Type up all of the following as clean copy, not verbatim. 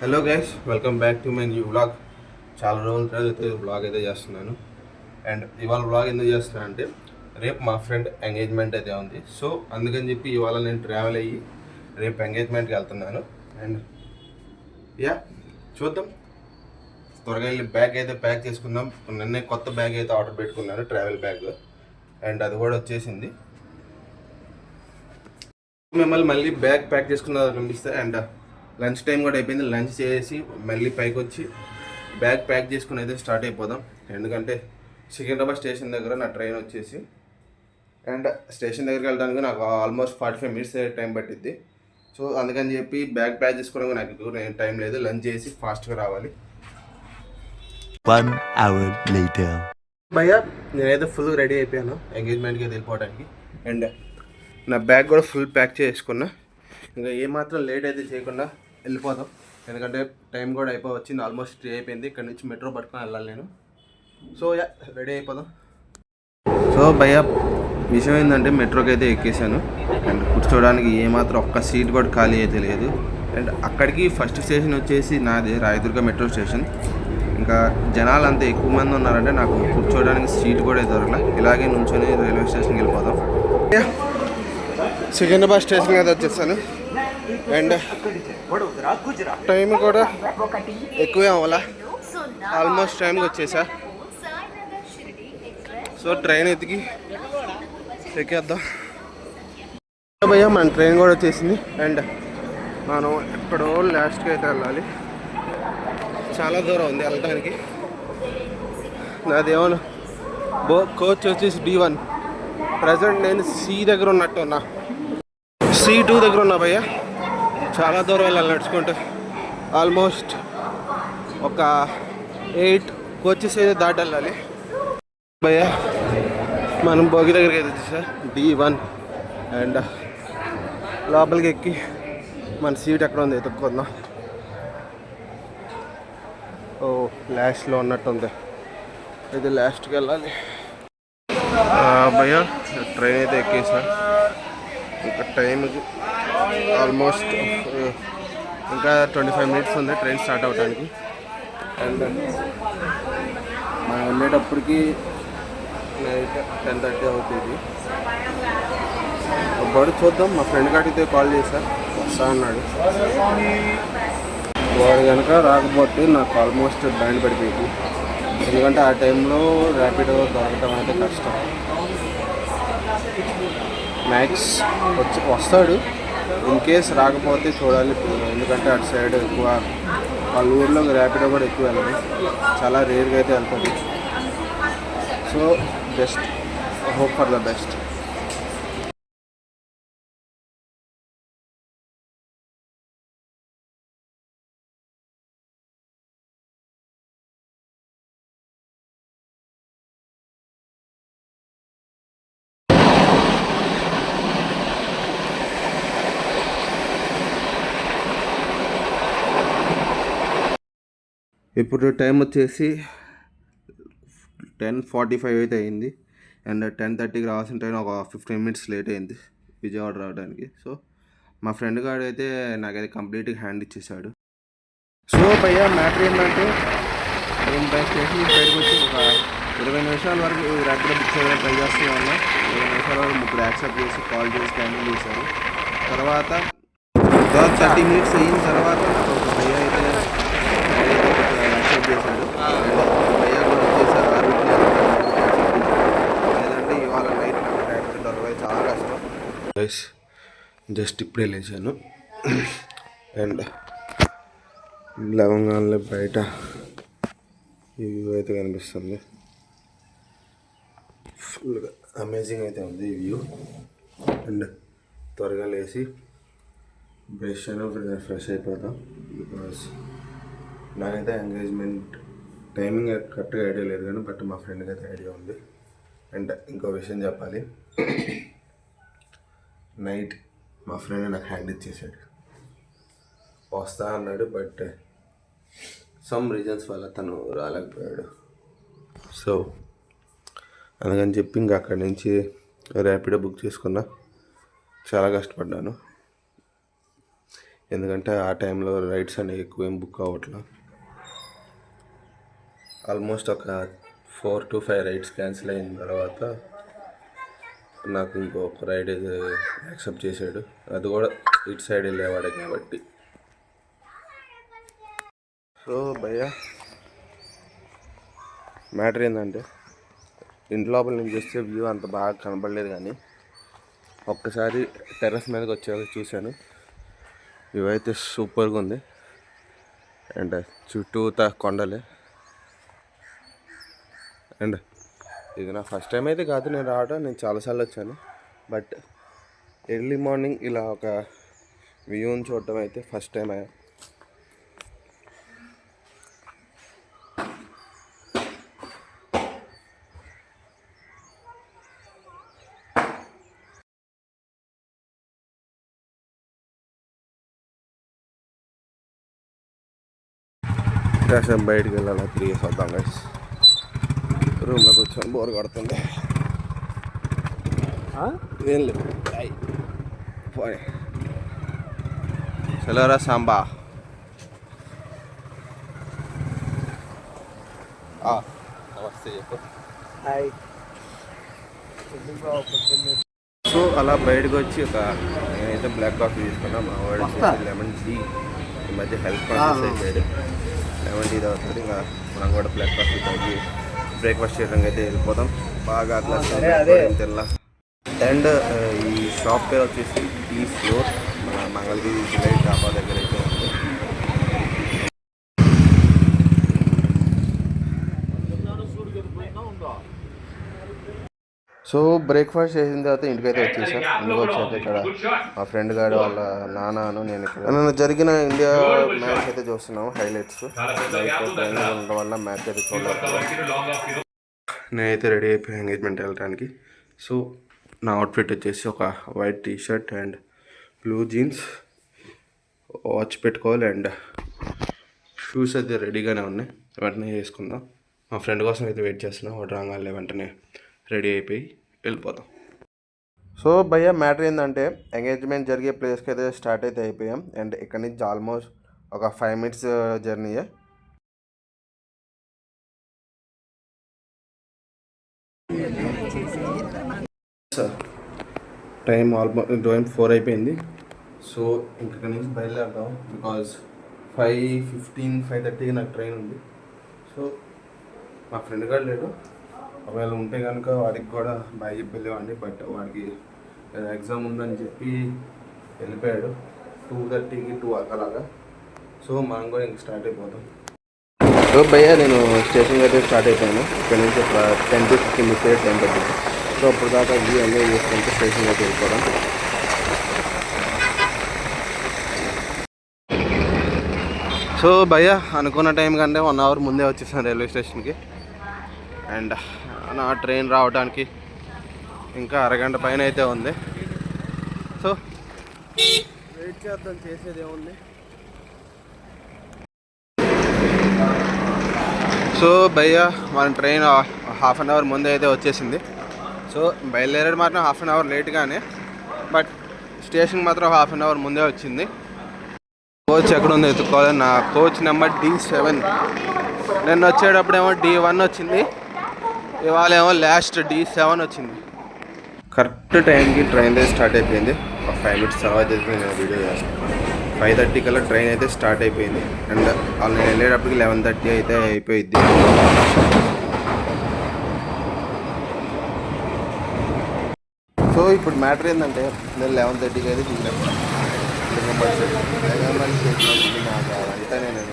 Hello guys, welcome back to my new vlog. చాలా రోజుల తర్వాత అయితే వ్లాగ్ అయితే చేస్తున్నాను. అండ్ ఇవాళ వ్లాగ్ ఎందుకు చేస్తున్నాను అంటే, రేపు మా ఫ్రెండ్ ఎంగేజ్మెంట్ అయితే ఉంది. సో అందుకని చెప్పి ఇవాళ నేను ట్రావెల్ అయ్యి రేపు ఎంగేజ్మెంట్కి వెళ్తున్నాను. అండ్ చూద్దాం, త్వరగా వెళ్ళి బ్యాగ్ అయితే ప్యాక్ చేసుకుందాం. నిన్నే కొత్త బ్యాగ్ అయితే ఆర్డర్ పెట్టుకున్నాను, ట్రావెల్ బ్యాగ్. అండ్ అది కూడా వచ్చేసింది. మిమ్మల్ని మళ్ళీ బ్యాగ్ ప్యాక్ చేసుకున్న కనిపిస్తాయి. అండ్ లంచ్ టైం కూడా అయిపోయింది. లంచ్ చేసి మళ్ళీ పైకి వచ్చి బ్యాగ్ ప్యాక్ చేసుకుని అయితే స్టార్ట్ అయిపోదాం. ఎందుకంటే సికింద్రాబాద్ స్టేషన్ దగ్గర నా ట్రైన్ వచ్చేసి, అండ్ స్టేషన్ దగ్గరికి వెళ్ళడానికి నాకు ఆల్మోస్ట్ 45 మినిట్స్ టైం పట్టిద్ది. సో అందుకని చెప్పి బ్యాగ్ ప్యాక్ చేసుకోవడానికి నాకు టైం లేదు. లంచ్ చేసి ఫాస్ట్గా రావాలి. 1 hour later. భయ్యా, నేనైతే ఫుల్ రెడీ అయిపోయాను ఎంగేజ్మెంట్కి వెళ్ళిపోవడానికి. అండ్ నా బ్యాగ్ కూడా ఫుల్ ప్యాక్ చేసుకున్నా. ఇంకా ఏమాత్రం లేట్ అయితే చేయకుండా వెళ్ళిపోదాం. ఎందుకంటే టైం కూడా వచ్చింది, ఆల్మోస్ట్ 3 అయిపోయింది. ఇక్కడ నుంచి మెట్రో పట్టుకొని వెళ్ళాలి నేను. సో రెడీ అయిపోదాం. సో భయ్యా, విషయం ఏంటంటే మెట్రోకి అయితే ఎక్కేసాను. అండ్ కూర్చోవడానికి ఏమాత్రం ఒక్క సీట్ కూడా ఖాళీ అయితే లేదు. అండ్ అక్కడికి ఫస్ట్ స్టేషన్ వచ్చేసి నాది రాయదుర్గ మెట్రో స్టేషన్. ఇంకా జనాలు అంత ఎక్కువ మంది ఉన్నారంటే నాకు కూర్చోవడానికి సీట్ కూడా దొరకలే. ఇలాగే నుంచొని రైల్వే స్టేషన్కి వెళ్ళిపోదాం. సికింద్రాబాద్ స్టేషన్ అయితే వచ్చేసాను. అండ్ టైం కూడా ఎక్కువే అవ్వాలా, ఆల్మోస్ట్ టైంకి వచ్చేసా. సో ట్రైన్ ఎక్కేద్దాం భయ్యా. మన ట్రైన్ కూడా వచ్చేసింది. అండ్ మనం ఎక్కడో లాస్ట్కి అయితే వెళ్ళాలి. చాలా దూరం ఉంది వెళ్ళడానికి. నాదేమో కోచ్ వచ్చేసి D1. ప్రజెంట్ నేను C దగ్గర ఉన్నట్టు ఉన్నా, C2 దగ్గర ఉన్నా భయ్యా. చాలా దూరం వెళ్ళాలి నడుచుకుంటూ. ఆల్మోస్ట్ ఒక 8 కోచెస్ అయితే దాటి వెళ్ళాలి భయ్యా. మనం భోగి దగ్గరికి అయితే వచ్చేసా D1. అండ్ లోపలికి ఎక్కి మన సీట్ ఎక్కడ ఉంది ఎత్తుక్కుందాం. ఓ లాస్ట్లో ఉన్నట్టుంది, ఇది లాస్ట్కి వెళ్ళాలి భయ్యా. ట్రైన్ అయితే ఎక్కేసా. ఇంకా టైంకి ఆల్మోస్ట్ ఇంకా 25 మినిట్స్ ఉంది ట్రైన్ స్టార్ట్ అవ్వడానికి. అండ్ మనం వెళ్ళేటప్పటికి నైట్ 10:30 అవుతుంది. బడు చూద్దాం. మా ఫ్రెండ్ గారికి కాల్ చేశా, వస్తా అన్నాడు. వాడు కనుక రాకపోతే నాకు ఆల్మోస్ట్ బ్యాండ్ పడిపోయింది. ఎందుకంటే ఆ టైంలో ర్యాపిడో దొరకటం అయితే కష్టం. మ్యాక్స్ వస్తాడు, ఇన్ కేస్ రాకపోతే చూడాలి. ఎందుకంటే అటు సైడ్ ఎక్కువ వాళ్ళ ఊర్లో ర్యాపిడో కూడా ఎక్కువ వెళ్ళదు, చాలా రేర్గా అయితే వెళ్తుంది. So just hope for the best. ఇప్పుడు టైం వచ్చేసి 10:45 అయితే అయింది. అండ్ 10:30కి రావాల్సిన ట్రైన్ ఒక 15 మినిట్స్ లేట్ అయింది విజయవాడ రావడానికి. సో మా ఫ్రెండ్ గారు అయితే నాకైతే కంప్లీట్గా హ్యాండ్ ఇచ్చేసాడు. సో భయ్యా, మ్యాటర్ ఏంటంటే నేను స్టేషన్ నుంచి బయటకు వచ్చి ఒక 20 నిమిషాల వరకు ర్యాపిడో బుక్ చేయడానికి ట్రై చేస్తూ ఉన్నా. 20 నిమిషాల వరకు 3 యాక్సెప్ట్ చేసి కాల్ చేసి క్యాన్సిల్ చేశారు. తర్వాత 30 మినిట్స్ అయిన తర్వాత ఒక భయ్యా అయితే యాక్సెప్ట్ చేశాడు. భయ్యా కూడా వచ్చేసారు. లేదంటే ఇవాళ నైట్ నాకు ర్యాపిడో దొరకదు, చాలా కష్టం. జస్ట్ ఇప్పుడే లేచాను. అండ్ లవంగాల్లో బయట ఈ వ్యూ అయితే కనిపిస్తుంది. ఫుల్గా అమేజింగ్ అయితే ఉంది ఈ వ్యూ. అండ్ త్వరగా లేచి బ్రష్ అయినా ఫ్రెష్ అయిపోతాం. బికాస్ నాకైతే ఎంగేజ్మెంట్ టైమింగ్ కరెక్ట్గా ఐడియా లేదు కానీ బట్ మా ఫ్రెండ్కి అయితే ఐడియా ఉంది. అండ్ ఇంకో విషయం చెప్పాలి, నైట్ మా ఫ్రెండ్ నాకు హ్యాండ్ ఇచ్చేసాడు. వస్తా అన్నాడు, బట్ సమ్ రీజన్స్ వల్ల తను రాలేకపోయాడు. సో అందుకని చెప్పి ఇంకా అక్కడి నుంచి ర్యాపిడో బుక్ చేసుకున్నా. చాలా కష్టపడ్డాను. ఎందుకంటే ఆ టైంలో రైడ్స్ అనేవి ఎక్కువ ఏం బుక్ అవ్వట్లా. ఆల్మోస్ట్ ఒక 4 to 5 రైడ్స్ క్యాన్సిల్ అయిన తర్వాత నాకు ఇంకొక రైడ్ యాక్సెప్ట్ చేశాడు. అది కూడా ఇటు సైడ్ వెళ్ళేవాడే కాబట్టి. సో భయ్య మ్యాటర్ ఏంటంటే ఇంటి లోపల నుంచి చూస్తే వ్యూ అంత బాగా కనపడలేదు, కానీ ఒక్కసారి టెర్రస్ మీదకి వచ్చాక చూశాను. వ్యూ అయితే సూపర్గా ఉంది. అండ్ చుట్టూతా కొండలే. అండ్ ఇది నా ఫస్ట్ టైం అయితే కాదు నేను రావడం, నేను చాలాసార్లు వచ్చాను. బట్ ఎర్లీ మార్నింగ్ ఇలా ఒక వ్యూని చూడటం అయితే ఫస్ట్ టైం అయ్యా. కాసేపు బయటికి వెళ్ళాలి, తిరిగేసి వద్దాం గైస్. రూమ్లో కూర్చొని బోర్ కొడుతుంది. ఏం లేదు పోయి సెలవరా సాంబా. నమస్తే చెప్పు. హాయ్. సో అలా బయటకు వచ్చి నేనైతే బ్లాక్ కాఫీ తీసుకున్నా. మా వాడు లెమన్ టీ. ఈ మధ్య హెల్త్ కాన్షియస్ అయిపోయాడు. లెమన్ టీ తాగుతుంది. ఇంకా మనం కూడా బ్లాక్ కాఫీ తాగి బ్రేక్ఫాస్ట్ చేయడానికి అయితే వెళ్ళిపోతాం. బాగా తెల్లా. అండ్ ఈ షాప్ పేరు వచ్చేసి టీ ఫ్లోర్. మన మంగళగిరి జిల్లా డాబా దగ్గర అయితే ఉంది. సో బ్రేక్ఫాస్ట్ చేసిన తర్వాత ఇంటికైతే వచ్చేసాను. ఇంటికి వచ్చాక ఇక్కడ మా ఫ్రెండ్ గారు వాళ్ళ నాన్నను నేను ఇక్కడ జరిగిన ఇండియా మ్యాచ్ అయితే చూస్తున్నాము. హైలైట్స్ ఉండడం వల్ల మ్యాచ్ అయితే చూడలేదు. నేనైతే రెడీ అయిపోయాను ఎంగేజ్మెంట్ వెళ్ళడానికి. సో నా అవుట్ఫిట్ వచ్చేసి ఒక white T shirt and blue jeans, watch పెట్టుకోవాలి అండ్ షూస్ అయితే రెడీగానే ఉన్నాయి. వెంటనే వేసుకుందాం. మా ఫ్రెండ్ కోసం అయితే వెయిట్ చేస్తున్నాం. వాడు రాగానే వెంటనే రెడీ అయిపోయి వెళ్ళిపోతాం. సో భయ్య మ్యాటర్ ఏంటంటే ఎంగేజ్మెంట్ జరిగే ప్లేస్కి అయితే స్టార్ట్ అయితే అయిపోయాం. అండ్ ఇక్కడ నుంచి ఆల్మోస్ట్ ఒక 5 minutes జర్నీయే. టైం ఆల్మోస్ట్ 4 అయిపోయింది. సో ఇక్కడ నుంచి బయలుదేరదాం. బికాజ్ 5:15, 5:30 నాకు ట్రైన్ ఉంది. సో మా ఫ్రెండ్ గారు లేడు. ఒకవేళ ఉంటే కనుక వాడికి కూడా బాయ్ చెప్పి వెళ్ళేవాడిని. బట్ వాడికి ఎగ్జామ్ ఉందని చెప్పి వెళ్ళిపోయాడు 2:30కి 2 అలాగా. సో మనం కూడా ఇంక స్టార్ట్ అయిపోతాం. సో భయ్య నేను స్టేషన్కి అయితే స్టార్ట్ అయిపోయాను. ఇక్కడ నుంచి ఒక 10 to 15 minutes టైం పడుతుంది. సో అప్పుడు దాకా వ్యూ ఎంజాయ్ చేసుకుంటే స్టేషన్కి అయితే వెళ్ళిపోవడం. సో భయ్య అనుకున్న టైం కంటే 1 hour ముందే వచ్చేసాను రైల్వే స్టేషన్కి. అండ్ నా ట్రైన్ రావడానికి ఇంకా అరగంట పైన అయితే ఉంది. సో వెయిట్ చేద్దాం, చేసేది ఏముంది. సో భయ్య మన ట్రైన్ 1/2 hour ముందే అయితే వచ్చేసింది. సో బయలుదేరేది మాత్రం 1/2 hour లేట్గానే, బట్ స్టేషన్ మాత్రం 1/2 hour ముందే వచ్చింది. కోచ్ ఎక్కడుందో ఎత్తుకోవాలి. నా కోచ్ నెంబర్ D7. నిన్న వచ్చేటప్పుడేమో D1 వచ్చింది, ఇవాళ ఏమో లాస్ట్ D7 వచ్చింది. కరెక్ట్ టైంకి ట్రైన్ అయితే స్టార్ట్ అయిపోయింది. ఒక 5 minutes తర్వాత నేను వీడియో చేస్తాను. 5:30 కల్లా ట్రైన్ అయితే స్టార్ట్ అయిపోయింది. అండ్ వాళ్ళు నేను వెళ్ళేటప్పటికి 11:30 అయితే అయిపోయింది. సో ఇప్పుడు మ్యాటర్ ఏంటంటే నేను 11:30కి అయితే దిగినప్పుడు అంతనే నేను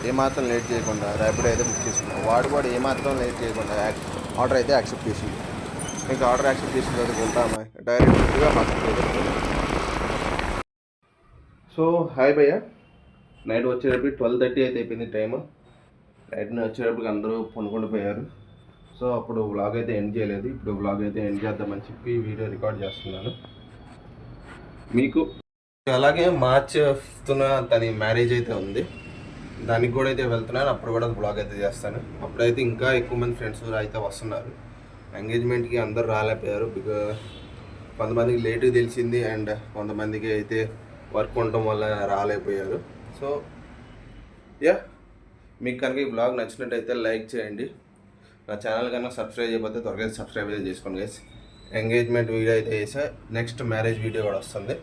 ఏమాత్రం లేట్ చేయకుండా ర్యాపిడో అయితే బుక్ చేసుకున్నాను. వాడు కూడా ఏమాత్రం లేట్ చేయకుండా ఆర్డర్ అయితే యాక్సెప్ట్ చేసింది. ఇంకా ఆర్డర్ యాక్సెప్ట్ చేసిన తర్వాత వెళ్తామా డైరెక్ట్గా హాస్పిటల్. సో హాయ్ భయ్య, నైట్ వచ్చేటప్పటికి 12:30 అయితే అయిపోయింది టైము. నైట్ వచ్చేటప్పటికి అందరూ పనుకుండిపోయారు. సో అప్పుడు వ్లాగ్ అయితే ఎండ్ చేయలేదు. ఇప్పుడు వ్లాగ్ అయితే ఎండ్ చేద్దామని చెప్పి వీడియో రికార్డ్ చేస్తున్నాను మీకు. అలాగే March 5th తన మ్యారేజ్ అయితే ఉంది, దానికి కూడా అయితే వెళ్తున్నాను. అప్పుడు కూడా బ్లాగ్ అయితే చేస్తాను. అప్పుడైతే ఇంకా ఎక్కువ మంది ఫ్రెండ్స్ అయితే వస్తున్నారు. ఎంగేజ్మెంట్కి అందరు రాలేకపోయారు. బికాజ్ కొంతమందికి లేట్గా తెలిసింది అండ్ కొంతమందికి అయితే వర్క్ ఉండటం వల్ల రాలేకపోయారు. సో యా, మీకు కనుక ఈ బ్లాగ్ నచ్చినట్టయితే లైక్ చేయండి. నా ఛానల్ కన్నా సబ్స్క్రైబ్ చేయకపోతే త్వరగా సబ్స్క్రైబ్ అయితే చేసుకోండి గైస్. ఎంగేజ్మెంట్ వీడియో అయితే చేసా, నెక్స్ట్ మ్యారేజ్ వీడియో కూడా వస్తుంది.